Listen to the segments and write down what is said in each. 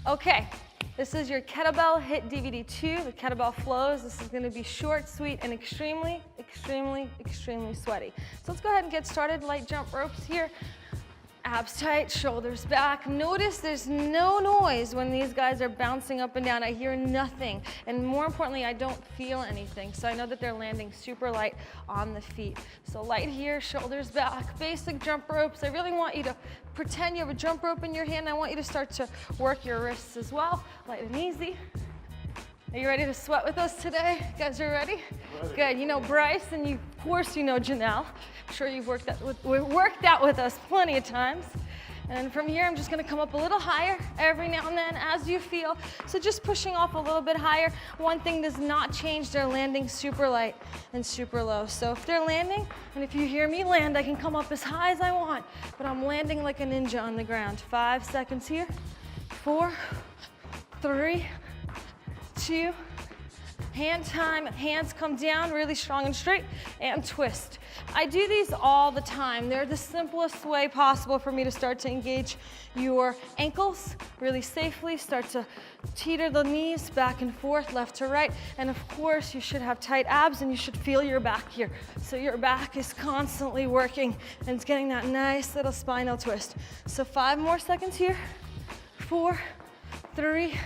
Okay, this is your Kettlebell HIIT DVD 2, the Kettlebell flows. This is gonna be short, sweet, and extremely, extremely, extremely sweaty. So let's go ahead and get started. Light jump ropes here. Abs tight, shoulders back. Notice there's no noise when these guys are bouncing up and down. I hear nothing. And more importantly, I don't feel anything. So I know that they're landing super light on the feet. So light here, shoulders back, basic jump ropes. I really want you to pretend you have a jump rope in your hand. I want you to start to work your wrists as well. Light and easy. Are you ready to sweat with us today? You guys are ready? Good. You know Bryce, and of course you know Janelle. I'm sure you've worked that with us plenty of times. And from here, I'm just gonna come up a little higher every now and then as you feel. So just pushing off a little bit higher. One thing does not change, they're landing super light and super low. So if they're landing, and if you hear me land, I can come up as high as I want, but I'm landing like a ninja on the ground. 5 seconds here. 4, 3, 2, hand time, hands come down really strong and straight, and twist. I do these all the time. They're the simplest way possible for me to start to engage your ankles really safely, start to teeter the knees back and forth, left to right, and of course you should have tight abs and you should feel your back here. So your back is constantly working and it's getting that nice little spinal twist. So 5 more seconds here. 4, 3,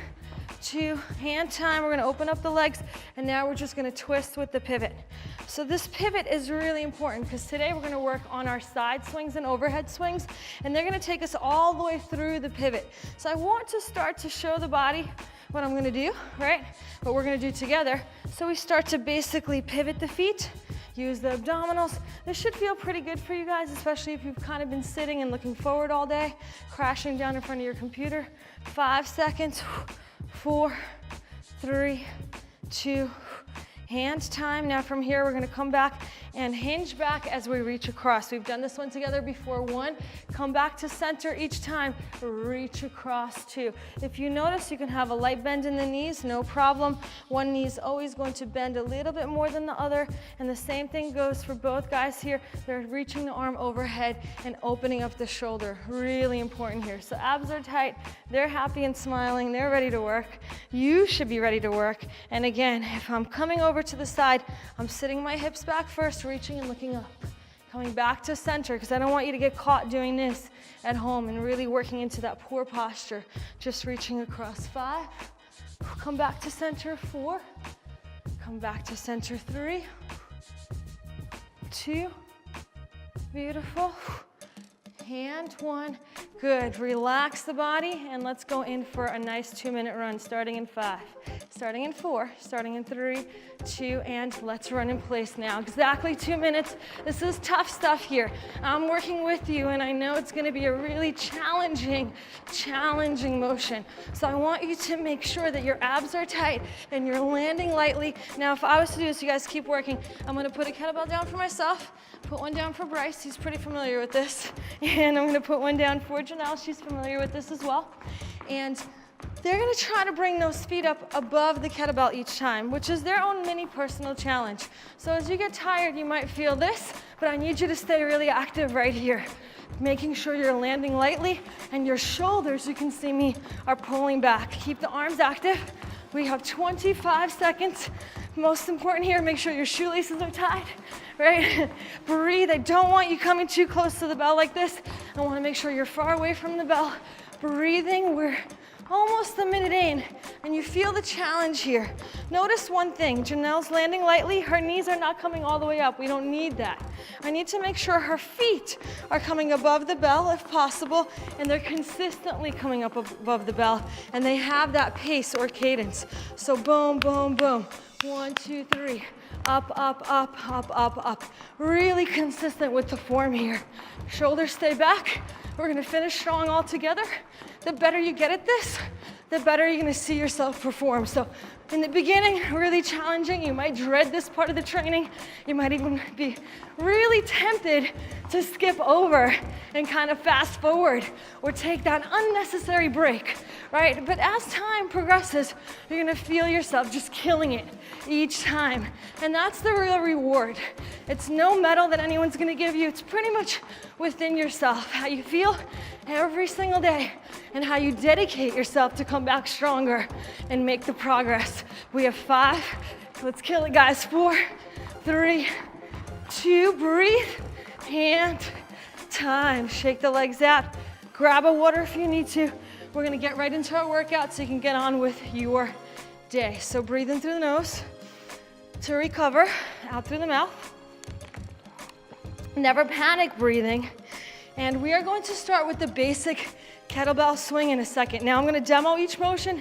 2, hand time. We're gonna open up the legs, and now we're just gonna twist with the pivot. So this pivot is really important because today we're gonna work on our side swings and overhead swings, and they're gonna take us all the way through the pivot. So I want to start to show the body what I'm gonna do, right? What we're gonna do together. So we start to basically pivot the feet, use the abdominals. This should feel pretty good for you guys, especially if you've kind of been sitting and looking forward all day, crashing down in front of your computer. 5 seconds. 4, 3, 2, hand time. Now from here, we're gonna come back and hinge back as we reach across. We've done this one together before. 1, come back to center each time, reach across. 2. If you notice, you can have a light bend in the knees, no problem. One knee is always going to bend a little bit more than the other, and the same thing goes for both guys here. They're reaching the arm overhead and opening up the shoulder. Really important here. So abs are tight, they're happy and smiling, they're ready to work. You should be ready to work. And again, if I'm coming over to the side, I'm sitting my hips back first, reaching and looking up. Coming back to center, because I don't want you to get caught doing this at home and really working into that poor posture. Just reaching across. 5, come back to center. 4, come back to center. 3, 2, beautiful. Hand 1, good. Relax the body, and let's go in for a nice 2-minute run, starting in 5, starting in 4, starting in 3, 2, and let's run in place now. Exactly 2 minutes. This is tough stuff here. I'm working with you, and I know it's gonna be a really challenging motion. So I want you to make sure that your abs are tight and you're landing lightly. Now, if I was to do this, you guys keep working. I'm gonna put a kettlebell down for myself, put one down for Bryce, he's pretty familiar with this. And I'm gonna put one down for Janelle, she's familiar with this as well. And they're gonna try to bring those feet up above the kettlebell each time, which is their own mini personal challenge. So as you get tired, you might feel this, but I need you to stay really active right here. Making sure you're landing lightly and your shoulders, you can see me, are pulling back. Keep the arms active. We have 25 seconds. Most important here, make sure your shoelaces are tied, right? Breathe. I don't want you coming too close to the bell like this. I want to make sure you're far away from the bell. Breathing. We're almost a minute in, and you feel the challenge here. Notice one thing, Janelle's landing lightly, her knees are not coming all the way up. We don't need that. I need to make sure her feet are coming above the bell if possible, and they're consistently coming up above the bell, and they have that pace or cadence. So boom, boom, boom. 1, 2, 3. Up, up, up, up, up, up. Really consistent with the form here. Shoulders stay back. We're gonna finish strong all together. The better you get at this, the better you're gonna see yourself perform. So in the beginning, really challenging. You might dread this part of the training. You might even be really tempted to skip over and kind of fast forward or take that unnecessary break, right? But as time progresses, you're gonna feel yourself just killing it each time. And that's the real reward. It's no medal that anyone's gonna give you. It's pretty much within yourself, how you feel every single day. and how you dedicate yourself to come back stronger and make the progress. We have 5. Let's kill it, guys. 4, 3, 2, breathe, and time. Shake the legs out. Grab a water if you need to. We're gonna get right into our workout so you can get on with your day. So breathe in through the nose to recover, out through the mouth. Never panic breathing. And we are going to start with the basic kettlebell swing in a second. Now I'm gonna demo each motion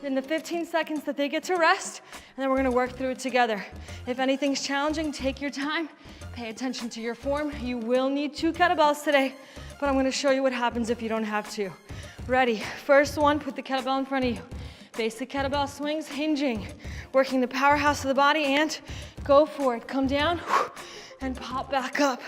in the 15 seconds that they get to rest, and then we're gonna work through it together. If anything's challenging, take your time, pay attention to your form. You will need 2 kettlebells today, but I'm gonna show you what happens if you don't have 2. Ready, first one, put the kettlebell in front of you. Basic kettlebell swings, hinging, working the powerhouse of the body, and go for it. Come down and pop back up,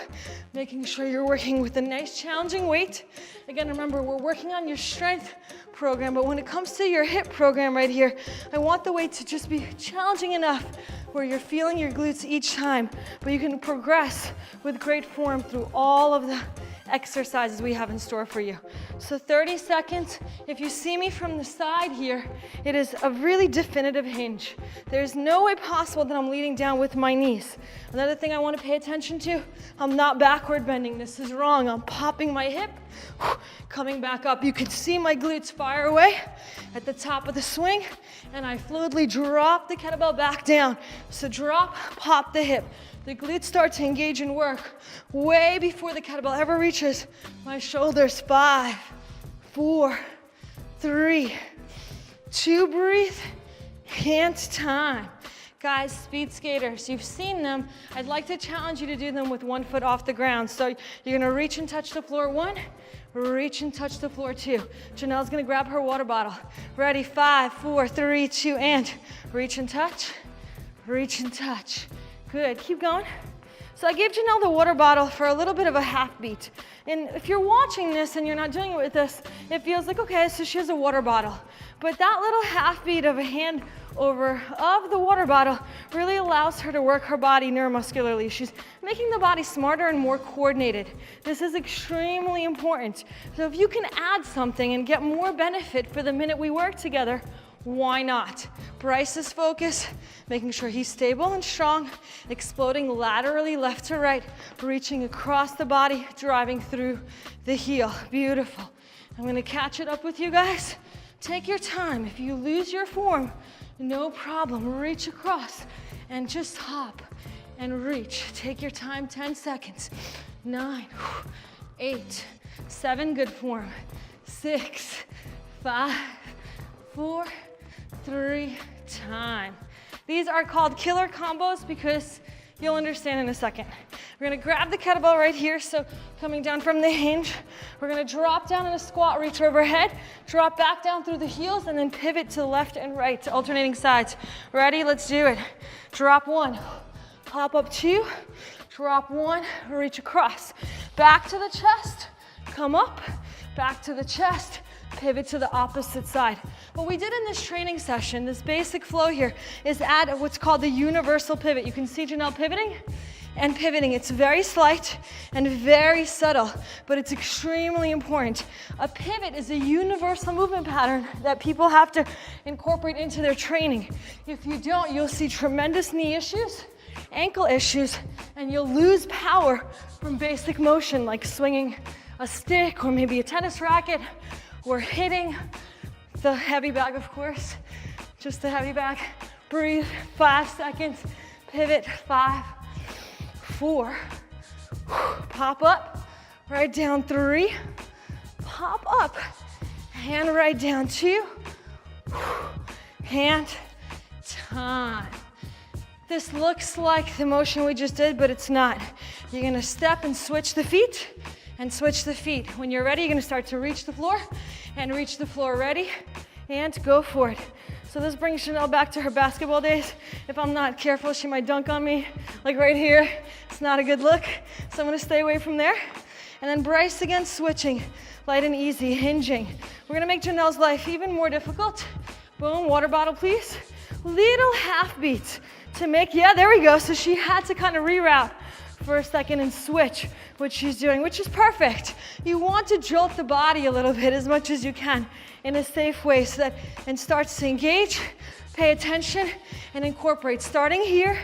making sure you're working with a nice challenging weight. Again, remember, we're working on your strength program, but when it comes to your HIIT program right here, I want the weight to just be challenging enough where you're feeling your glutes each time, but you can progress with great form through all of the exercises we have in store for you. So 30 seconds. If you see me from the side here, it is a really definitive hinge. There's no way possible that I'm leading down with my knees. Another thing I want to pay attention to, I'm not backward bending. This is wrong. I'm popping my hip, coming back up. You can see my glutes fire away at the top of the swing, and I fluidly drop the kettlebell back down. So drop, pop the hip. The glutes start to engage and work way before the kettlebell ever reaches my shoulders. 5, 4, 3, 2, breathe, and time. Guys, speed skaters, you've seen them. I'd like to challenge you to do them with 1 foot off the ground. So you're gonna reach and touch the floor 1, reach and touch the floor 2. Janelle's gonna grab her water bottle. Ready, 5, 4, 3, 2, and reach and touch, reach and touch. Good, keep going. So I gave Janelle the water bottle for a little bit of a half beat. And if you're watching this and you're not doing it with us, it feels like, okay, so she has a water bottle. But that little half beat of a hand over of the water bottle really allows her to work her body neuromuscularly. She's making the body smarter and more coordinated. This is extremely important. So if you can add something and get more benefit for the minute we work together, why not? Bryce's focus, making sure he's stable and strong, exploding laterally left to right, reaching across the body, driving through the heel. Beautiful. I'm gonna catch it up with you guys. Take your time. If you lose your form, no problem. Reach across and just hop and reach. Take your time, 10 seconds. 9, 8, 7, good form. 6, 5, 4, 3, time. These are called killer combos because you'll understand in a second. We're gonna grab the kettlebell right here, so coming down from the hinge, we're gonna drop down in a squat, reach overhead, drop back down through the heels, and then pivot to the left and right, alternating sides. Ready? Let's do it. Drop 1, pop up 2, drop 1, reach across. Back to the chest, come up, back to the chest, pivot to the opposite side. What we did in this training session, this basic flow here, is add what's called the universal pivot. You can see Janelle pivoting and pivoting. It's very slight and very subtle, but it's extremely important. A pivot is a universal movement pattern that people have to incorporate into their training. If you don't, you'll see tremendous knee issues, ankle issues, and you'll lose power from basic motion like swinging a stick or maybe a tennis racket or hitting the heavy bag, of course, just the heavy bag. Breathe, 5 seconds, pivot, 5, 4, pop up, right down 3, pop up, hand right down 2, hand, time. This looks like the motion we just did, but it's not. You're gonna step and switch the feet, and switch the feet. When you're ready, you're gonna start to reach the floor, and reach the floor. Ready? And go for it. So this brings Chanel back to her basketball days. If I'm not careful, she might dunk on me, like right here. It's not a good look, so I'm gonna stay away from there. And then Bryce again, switching, light and easy, hinging. We're gonna make Janelle's life even more difficult. Boom, water bottle, please. Little half beats to make, yeah, there we go. So she had to kind of reroute for a second and switch what she's doing, which is perfect. You want to jolt the body a little bit as much as you can in a safe way so that it starts to engage, pay attention, and incorporate. Starting here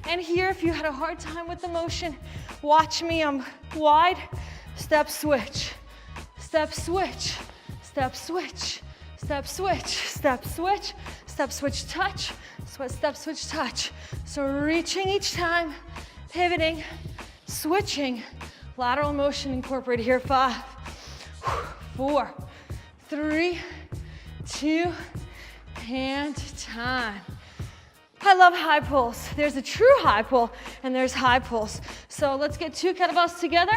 and here. If you had a hard time with the motion, watch me. I'm wide. Step switch. Step switch. Step switch. Step switch. Step switch. Step switch touch. Step switch touch. So reaching each time, pivoting, switching. Lateral motion incorporated here. 5, 4, 3, 2, and time. I love high pulls. There's a true high pull and there's high pulls. So let's get 2 kettlebells together.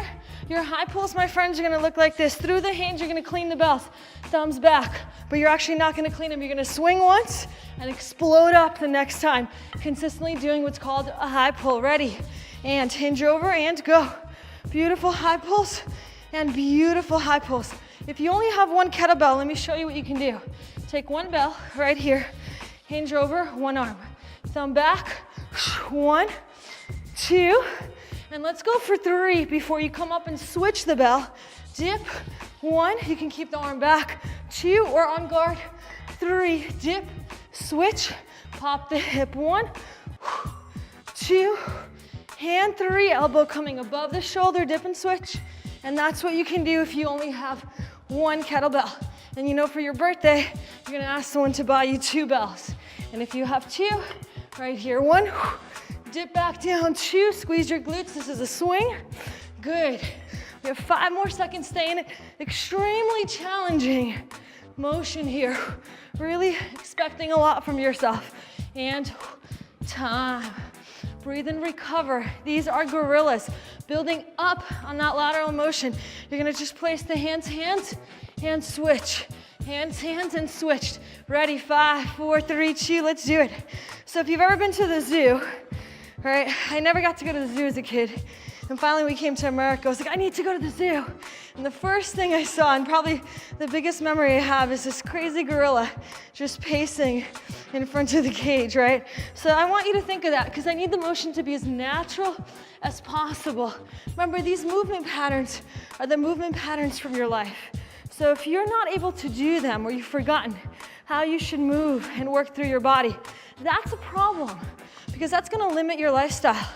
Your high pulls, my friends, are gonna look like this. Through the hinge, you're gonna clean the bells, thumbs back, but you're actually not gonna clean them. You're gonna swing once and explode up the next time. Consistently doing what's called a high pull. Ready? And hinge over and go. Beautiful high pulls and beautiful high pulls. If you only have 1 kettlebell, let me show you what you can do. Take 1 bell right here, hinge over, 1 arm. Thumb back, 1, 2, and let's go for 3 before you come up and switch the bell. Dip, 1, you can keep the arm back, 2, or on guard, 3, dip, switch, pop the hip, 1, 2, and 3, elbow coming above the shoulder, dip and switch, and that's what you can do if you only have 1 kettlebell. And you know for your birthday, you're gonna ask someone to buy you 2 bells. And if you have 2, right here, 1, dip back down, 2, squeeze your glutes, this is a swing. Good. We have 5 more seconds, stay in it. Extremely challenging motion here. Really expecting a lot from yourself. And time. Breathe and recover. These are gorillas. Building up on that lateral motion. You're gonna just place the hands, and switch. Hands, and switched. Ready, 5, 4, 3, 2, let's do it. So if you've ever been to the zoo, right? I never got to go to the zoo as a kid. And finally we came to America. I was like, I need to go to the zoo. And the first thing I saw, and probably the biggest memory I have, is this crazy gorilla just pacing in front of the cage, right? So I want you to think of that because I need the motion to be as natural as possible. Remember, these movement patterns are the movement patterns from your life. So if you're not able to do them or you've forgotten how you should move and work through your body, that's a problem because that's gonna limit your lifestyle,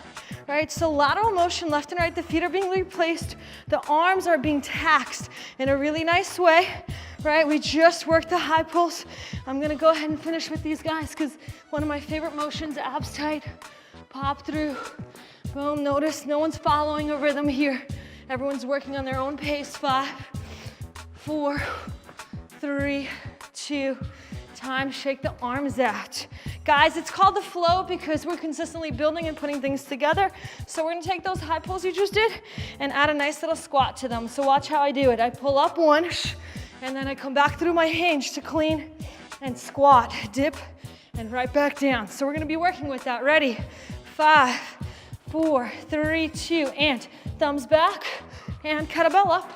right? So lateral motion, left and right, the feet are being replaced, the arms are being taxed in a really nice way, right? We just worked the high pulls. I'm gonna go ahead and finish with these guys because one of my favorite motions, abs tight, pop through, boom, notice no one's following a rhythm here. Everyone's working on their own pace. 5, 4, 3, 2, time, shake the arms out. Guys, it's called the flow because we're consistently building and putting things together. So we're gonna take those high pulls you just did and add a nice little squat to them. So watch how I do it. I pull up 1, and then I come back through my hinge to clean and squat, dip, and right back down. So we're gonna be working with that. Ready? 5, 4, 3, 2, and thumbs back, and kettlebell up.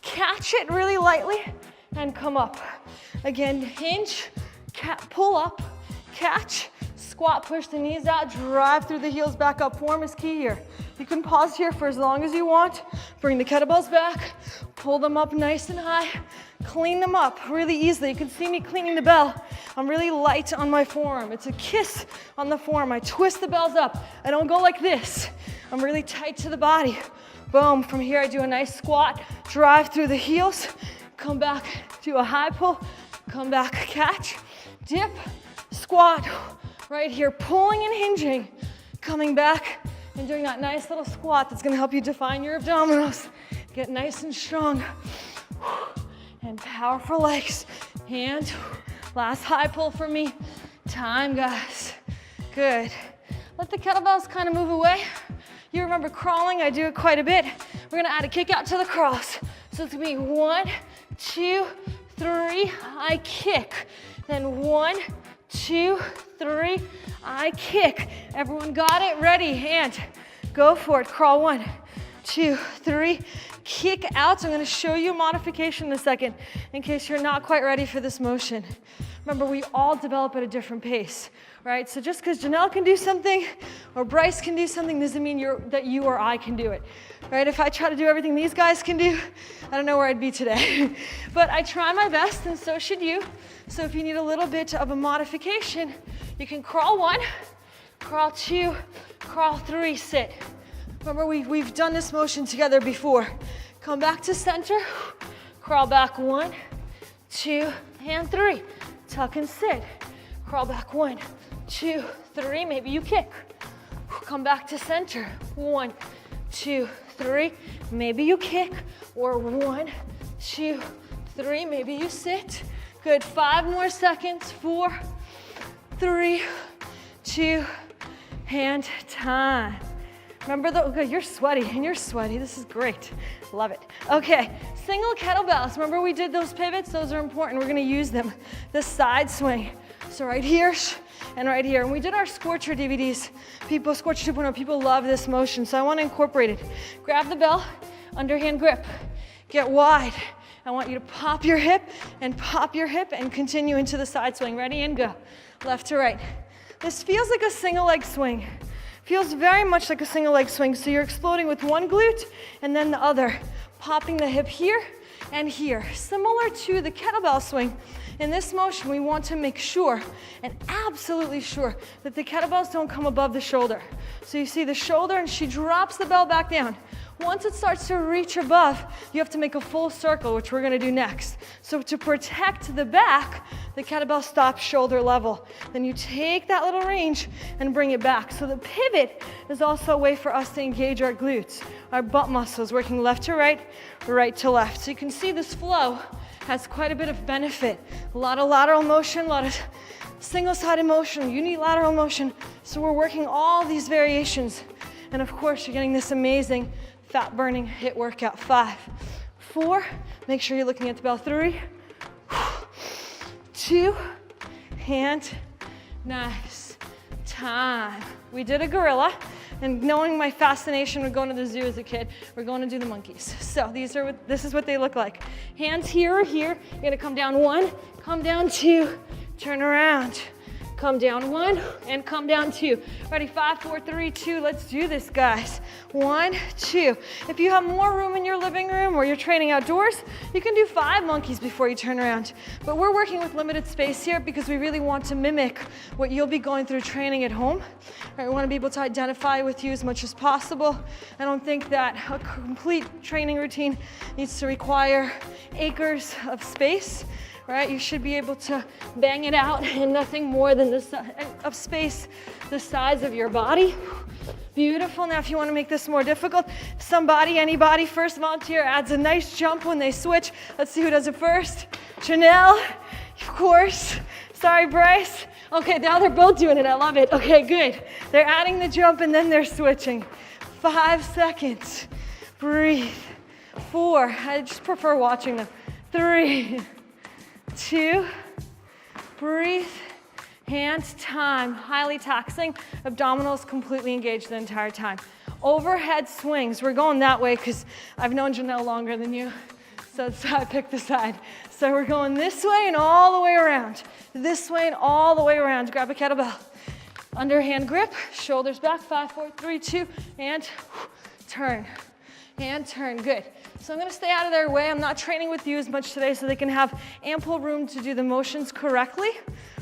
Catch it really lightly and come up. Again, hinge, pull up, catch, squat, push the knees out, drive through the heels back up. Form is key here. You can pause here for as long as you want. Bring the kettlebells back, pull them up nice and high, clean them up really easily. You can see me cleaning the bell. I'm really light on my forearm. It's a kiss on the forearm. I twist the bells up. I don't go like this. I'm really tight to the body. Boom, from here I do a nice squat, drive through the heels, come back to a high pull, come back, catch, dip, squat, right here, pulling and hinging, coming back and doing that nice little squat that's gonna help you define your abdominals, get nice and strong, and powerful legs, and last high pull for me, time guys, good. Let the kettlebells kind of move away. You remember crawling, I do it quite a bit. We're gonna add a kick out to the cross. So it's gonna be 1, 2, 3, I kick. Then 1, 2, 3, I kick. Everyone got it? Ready, and go for it. Crawl 1, 2, 3. Kick out. So I'm going to show you a modification in a second in case you're not quite ready for this motion. Remember, we all develop at a different pace, right? So just because Janelle can do something or Bryce can do something doesn't mean that you or I can do it, right? If I try to do everything these guys can do, I don't know where I'd be today. But I try my best, and so should you. So if you need a little bit of a modification, you can crawl 1, crawl 2, crawl 3, sit. Remember, we've done this motion together before. Come back to center, crawl back 1, 2, and 3. Tuck and sit. Crawl back 1, 2, 3. Maybe you kick. Come back to center. 1, 2, 3. Maybe you kick. Or 1, 2, 3. Maybe you sit. Good. 5 more seconds. 4, 3, 2, and time. Remember though, okay, you're sweaty and you're sweaty. This is great. Love it. Okay, single kettlebells. Remember we did those pivots? Those are important. We're gonna use them. The side swing. So right here and right here. And we did our Scorcher DVDs. Scorcher 2.0, people love this motion. So I wanna incorporate it. Grab the bell, underhand grip. Get wide. I want you to pop your hip and continue into the side swing. Ready and go. Left to right. This feels like a single leg swing. Feels very much like a single leg swing. So you're exploding with one glute and then the other. Popping the hip here and here. Similar to the kettlebell swing. In this motion, we want to make sure and absolutely sure that the kettlebells don't come above the shoulder. So you see the shoulder and she drops the bell back down. Once it starts to reach above, you have to make a full circle, which we're gonna do next. So to protect the back, the kettlebell stops shoulder level. Then you take that little range and bring it back. So the pivot is also a way for us to engage our glutes, our butt muscles, working left to right, right to left. So you can see this flow has quite a bit of benefit. A lot of lateral motion, a lot of single-sided motion, unilateral motion. So we're working all these variations. And of course, you're getting this amazing fat-burning HIIT workout. 5, 4, make sure you're looking at the bell. 3, 2, and nice. Time. We did a gorilla, and knowing my fascination with going to the zoo as a kid, we're going to do the monkeys. So this is what they look like. Hands here or here. You're gonna come down 1, come down 2, turn around. Come down 1 and come down 2. Ready, 5, 4, 3, 2. Let's do this, guys. 1, 2. If you have more room in your living room or you're training outdoors, you can do 5 monkeys before you turn around. But we're working with limited space here because we really want to mimic what you'll be going through training at home. Right, we want to be able to identify with you as much as possible. I don't think that a complete training routine needs to require acres of space. Right, you should be able to bang it out in nothing more than of space the size of your body. Beautiful. Now if you want to make this more difficult, anybody, first volunteer adds a nice jump when they switch. Let's see who does it first. Janelle, of course. Sorry, Bryce. Okay, now they're both doing it. I love it. Okay, good. They're adding the jump and then they're switching. 5 seconds. Breathe. 4. I just prefer watching them. 3, 2, breathe, hands, time. Highly taxing, abdominals completely engaged the entire time. Overhead swings, we're going that way because I've known Janelle longer than you, so I picked the side. So we're going this way and all the way around. This way and all the way around. Grab a kettlebell. Underhand grip, shoulders back, 5, 4, 3, 2, and turn. And turn, good. So I'm gonna stay out of their way. I'm not training with you as much today so they can have ample room to do the motions correctly,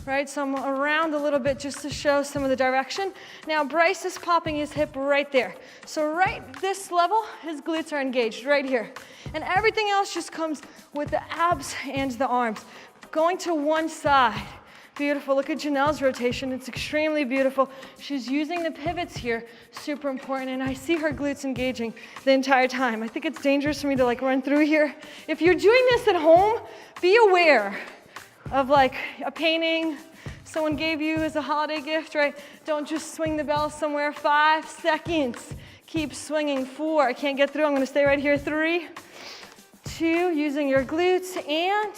right? So I'm around a little bit just to show some of the direction. Now Bryce is popping his hip right there. So right this level, his glutes are engaged right here. And everything else just comes with the abs and the arms. Going to one side. Beautiful. Look at Janelle's rotation. It's extremely beautiful. She's using the pivots here. Super important. And I see her glutes engaging the entire time. I think it's dangerous for me to run through here. If you're doing this at home, be aware of a painting someone gave you as a holiday gift, right? Don't just swing the bell somewhere. 5 seconds. Keep swinging. 4. I can't get through. I'm going to stay right here. 3, 2. Using your glutes and...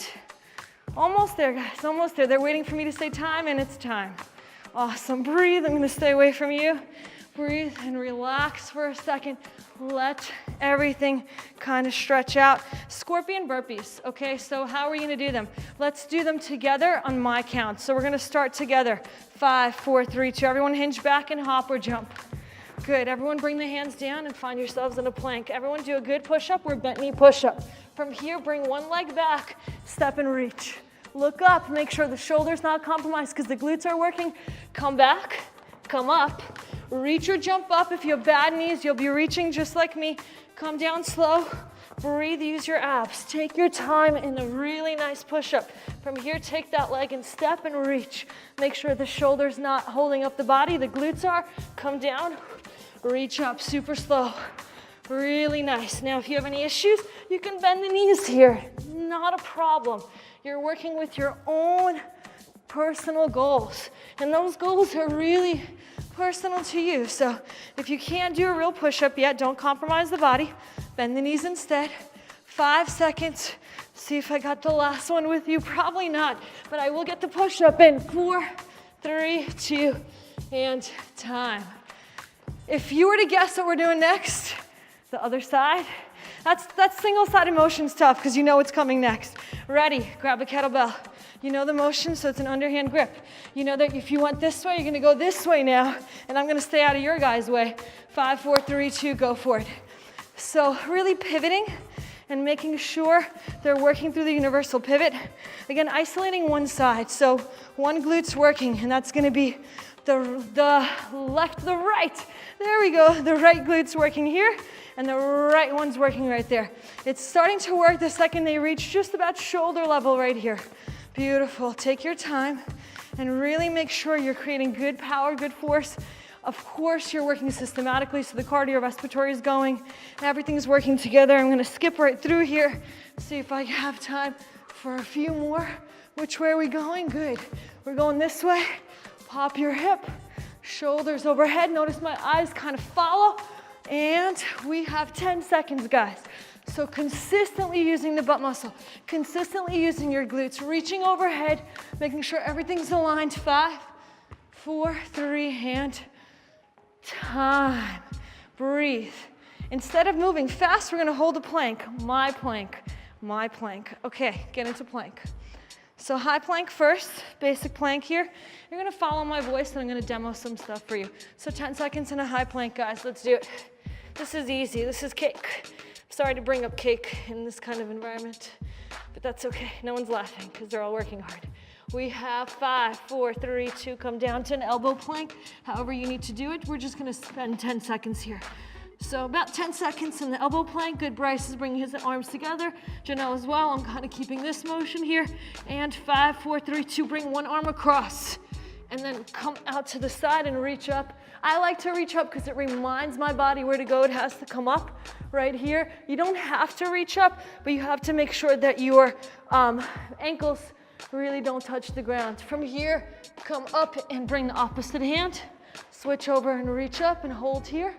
almost there, guys, almost there. They're waiting for me to say time, and it's time. Awesome, breathe. I'm gonna stay away from you. breathe and relax for a second. Let everything kind of stretch out. Scorpion burpees, okay? So how are we gonna do them? Let's do them together on my count. So we're gonna start together. 5, 4, 3, 2. Everyone hinge back and hop or jump. Good, everyone bring the hands down and find yourselves in a plank. Everyone do a good push-up or bent knee push-up. From here, bring one leg back, step and reach. Look up, make sure the shoulder's not compromised because the glutes are working. Come back, come up. Reach or jump up. If you have bad knees, you'll be reaching just like me. Come down slow. Breathe, use your abs. Take your time in a really nice push-up. From here, take that leg and step and reach. Make sure the shoulder's not holding up the body. The glutes are. Come down, reach up, super slow. Really nice. Now, if you have any issues, you can bend the knees here. Not a problem. You're working with your own personal goals. And those goals are really personal to you. So if you can't do a real push-up yet, don't compromise the body. Bend the knees instead. 5 seconds. See if I got the last one with you. Probably not, but I will get the push-up in. 4, 3, 2, and time. If you were to guess what we're doing next, the other side, that's single-sided motion stuff because you know what's coming next. Ready, grab a kettlebell. You know the motion, so it's an underhand grip. You know that if you went this way, you're gonna go this way now, and I'm gonna stay out of your guys' way. 5, 4, 3, 2, go for it. So really pivoting and making sure they're working through the universal pivot. Again, isolating one side, so one glute's working, and that's gonna be the left, the right. There we go, the right glute's working here, and the right one's working right there. It's starting to work the second they reach just about shoulder level right here. Beautiful, take your time and really make sure you're creating good power, good force. Of course, you're working systematically, so the cardiorespiratory is going, and everything's working together. I'm gonna skip right through here, see if I have time for a few more. Which way are we going? Good. We're going this way. Pop your hip, shoulders overhead. Notice my eyes kind of follow, and we have 10 seconds, guys. So consistently using the butt muscle, consistently using your glutes, reaching overhead, making sure everything's aligned. 5, 4, 3, and time. Breathe. Instead of moving fast, we're gonna hold a plank. My plank, my plank. Okay, get into plank. So high plank first, basic plank here. You're gonna follow my voice and I'm gonna demo some stuff for you. So 10 seconds in a high plank, guys, let's do it. This is easy, this is cake. Sorry to bring up cake in this kind of environment, but that's okay. No one's laughing because they're all working hard. We have 5, 4, 3, 2, come down to an elbow plank. However you need to do it, we're just gonna spend 10 seconds here. So about 10 seconds in the elbow plank. Good, Bryce is bringing his arms together. Janelle as well, I'm kind of keeping this motion here. And 5, 4, 3, 2, bring one arm across. And then come out to the side and reach up. I like to reach up because it reminds my body where to go. It has to come up right here. You don't have to reach up, but you have to make sure that your ankles really don't touch the ground. From here, come up and bring the opposite hand. Switch over and reach up and hold here.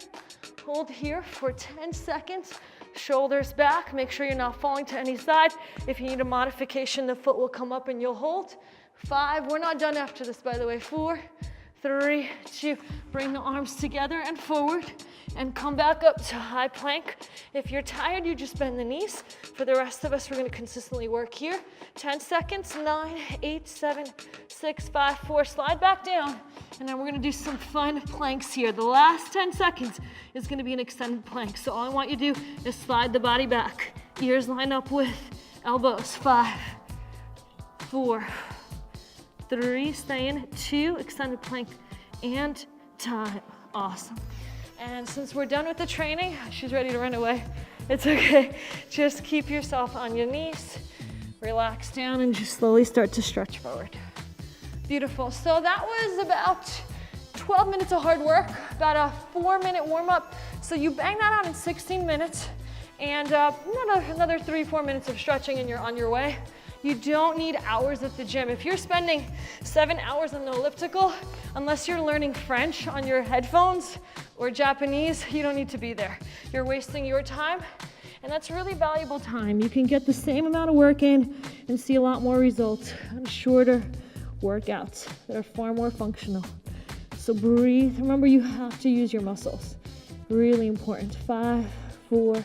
Hold here for 10 seconds. Shoulders back. Make sure you're not falling to any side. If you need a modification, the foot will come up and you'll hold. 5, we're not done after this, by the way. 4, 3, 2, bring the arms together and forward and come back up to high plank. If you're tired, you just bend the knees. For the rest of us, we're gonna consistently work here. 10 seconds, 9, 8, 7, 6, 5, 4, slide back down. And then we're gonna do some fun planks here. The last 10 seconds is gonna be an extended plank. So all I want you to do is slide the body back. Ears line up with elbows. 5, 4, 3, stay in, 2, extended plank, and time. Awesome. And since we're done with the training, she's ready to run away. It's okay. Just keep yourself on your knees, relax down, and just slowly start to stretch forward. Beautiful. So that was about 12 minutes of hard work, about a 4-minute warm-up. So you bang that out in 16 minutes, and another 3-4 minutes of stretching, and you're on your way. You don't need hours at the gym. If you're spending 7 hours on the elliptical, unless you're learning French on your headphones or Japanese, you don't need to be there. You're wasting your time, and that's really valuable time. You can get the same amount of work in and see a lot more results on shorter workouts that are far more functional. So breathe. Remember, you have to use your muscles. Really important. 5, 4,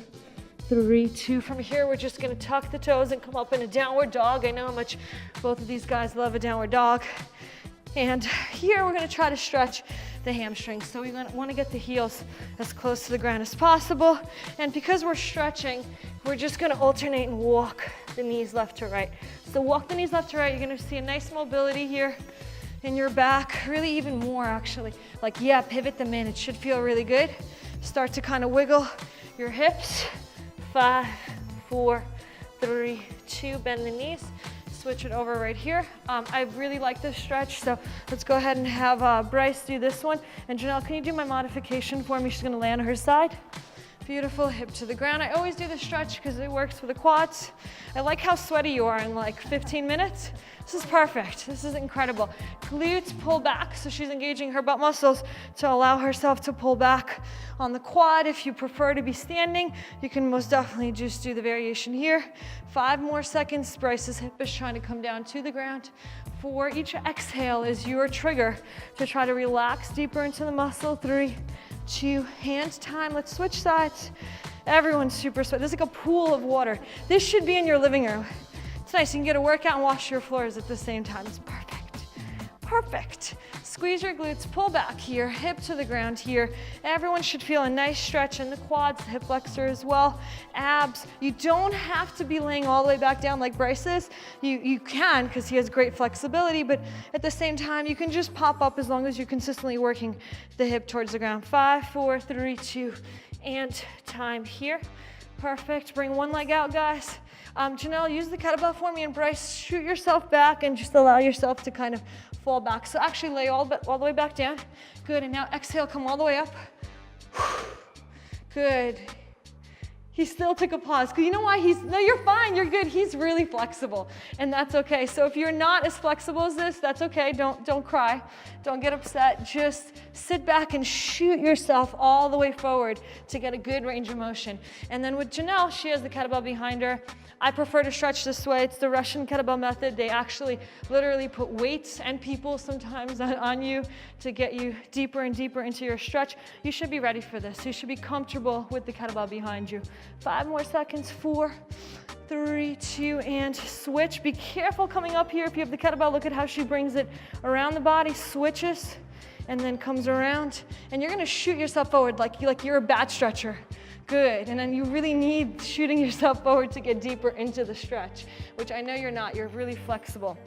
3, 2. From here, we're just gonna tuck the toes and come up in a downward dog. I know how much both of these guys love a downward dog. And here, we're gonna try to stretch the hamstrings. So we wanna get the heels as close to the ground as possible. And because we're stretching, we're just gonna alternate and walk the knees left to right. So walk the knees left to right. You're gonna see a nice mobility here in your back, really even more actually. Like, yeah, pivot them in. It should feel really good. Start to kind of wiggle your hips. 5, 4, 3, 2, bend the knees. Switch it over right here. I really like this stretch, so let's go ahead and have Bryce do this one. And Janelle, can you do my modification for me? She's gonna lay on her side. Beautiful, hip to the ground. I always do this stretch because it works for the quads. I like how sweaty you are in like 15 minutes. This is perfect, this is incredible. Glutes pull back, so she's engaging her butt muscles to allow herself to pull back on the quad. If you prefer to be standing, you can most definitely just do the variation here. 5 more seconds. Bryce's hip is trying to come down to the ground. 4, each exhale is your trigger to try to relax deeper into the muscle. 3, 2, hand time. Let's switch sides. Everyone's super sweaty. This is like a pool of water. This should be in your living room. It's nice, you can get a workout and wash your floors at the same time. It's perfect, perfect. Squeeze your glutes, pull back here, hip to the ground here. Everyone should feel a nice stretch in the quads, the hip flexor as well. Abs, you don't have to be laying all the way back down like Bryce is. You can, because he has great flexibility, but at the same time, you can just pop up as long as you're consistently working the hip towards the ground. 5, 4, 3, 2, and time here. Perfect, bring one leg out, guys. Janelle, use the kettlebell for me, and Bryce, shoot yourself back and just allow yourself to kind of fall back. So actually lay all the way back down. Good, and now exhale, come all the way up. Good. He still took a pause, because you know why? No, you're fine, you're good. He's really flexible, and that's okay. So if you're not as flexible as this, that's okay. Don't cry, don't get upset. Just sit back and shoot yourself all the way forward to get a good range of motion. And then with Janelle, she has the kettlebell behind her. I prefer to stretch this way. It's the Russian kettlebell method. They actually literally put weights and people sometimes on you to get you deeper and deeper into your stretch. You should be ready for this. You should be comfortable with the kettlebell behind you. 5 more seconds. 4, 3, 2, and switch. Be careful coming up here. If you have the kettlebell, look at how she brings it around the body, switches, and then comes around. And you're gonna shoot yourself forward like you're a bat stretcher. Good, and then you really need shooting yourself forward to get deeper into the stretch, which I know you're not, you're really flexible.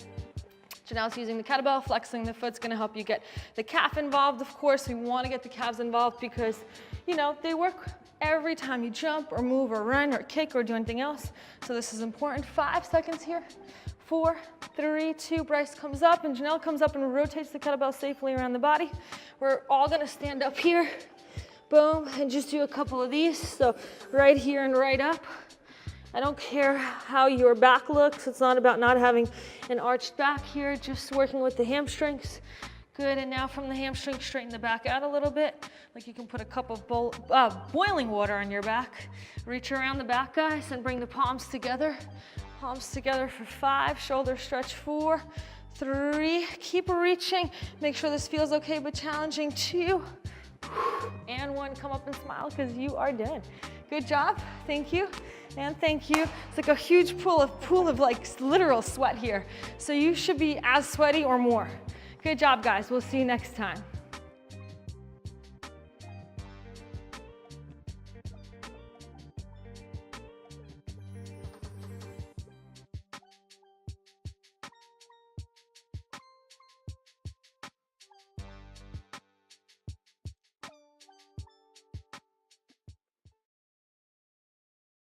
Janelle's using the kettlebell, flexing the foot's gonna help you get the calf involved. Of course, we wanna get the calves involved because, you know, they work every time you jump or move or run or kick or do anything else. So this is important. 5 seconds here. 4, 3, 2, Bryce comes up and Janelle comes up and rotates the kettlebell safely around the body. We're all gonna stand up here. Boom, and just do a couple of these. So right here and right up. I don't care how your back looks. It's not about not having an arched back here, just working with the hamstrings. Good, and now from the hamstring, straighten the back out a little bit. Like you can put a cup of boiling water on your back. Reach around the back, guys, and bring the palms together. Palms together for 5, shoulder stretch 4, 3, keep reaching. Make sure this feels okay but challenging. 2, and 1, come up and smile because you are done. Good job, thank you, and thank you. It's like a huge pool of like literal sweat here. So you should be as sweaty or more. Good job, guys, we'll see you next time.